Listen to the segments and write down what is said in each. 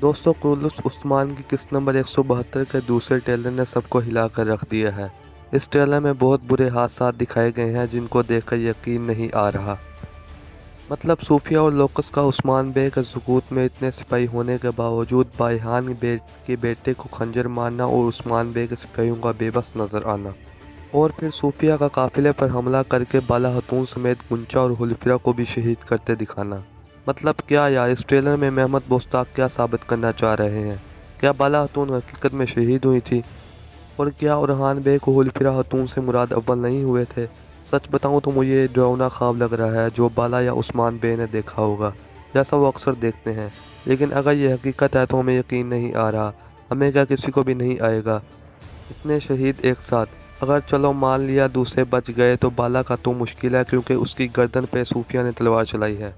दोस्तों कुर्लुस उस्मान की किस्त नंबर 172 के दूसरे ट्रेलर ने सबको हिला कर रख दिया है। इस ट्रेलर में बहुत बुरे हादसा दिखाए गए हैं जिनको देखकर यकीन नहीं आ रहा। मतलब सूफिया और लोकस का उस्मान बे के सुकूत में इतने सिपाही होने के बावजूद बाइहान के बेटे को खंजर मारना और उस्मान बे के सिपाहियों का बेबस नजर आना, और फिर सूफिया का काफिले पर हमला करके बाला हतून समेत गुंचा और हुल्फिरा को भी शहीद करते दिखाना। मतलब क्या यार, इस ट्रेलर में महमद बोस्ताक क्या साबित करना चाह रहे हैं? क्या बाला हतून हकीकत में शहीद हुई थी? और क्या उरहान बे को हुल्फिरा हतून से मुराद अव्वल नहीं हुए थे? सच बताऊं तो मुझे ये डरावना ख्वाब लग रहा है जो बाला या उस्मान बे ने देखा होगा, जैसा वो अक्सर देखते हैं। लेकिन अगर ये हकीकत है तो हमें यकीन नहीं आ रहा। हमें क्या, किसी को भी नहीं आएगा। इतने शहीद एक साथ। अगर चलो मान लिया दूसरे बच गए तो बाला का तो मुश्किल है क्योंकि उसकी गर्दन पे सूफिया ने तलवार चलाई है।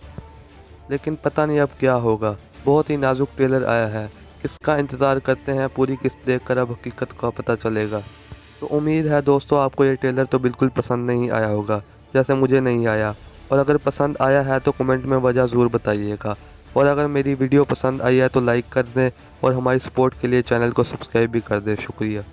लेकिन पता नहीं अब क्या होगा। बहुत ही नाजुक ट्रेलर आया है। किसका इंतज़ार करते हैं, पूरी किस्त देखकर अब हकीकत का पता चलेगा। तो उम्मीद है दोस्तों आपको ये ट्रेलर तो बिल्कुल पसंद नहीं आया होगा जैसे मुझे नहीं आया। और अगर पसंद आया है तो कमेंट में वजह ज़रूर बताइएगा। और अगर मेरी वीडियो पसंद आई है तो लाइक कर दें और हमारी सपोर्ट के लिए चैनल को सब्सक्राइब भी कर दें। शुक्रिया।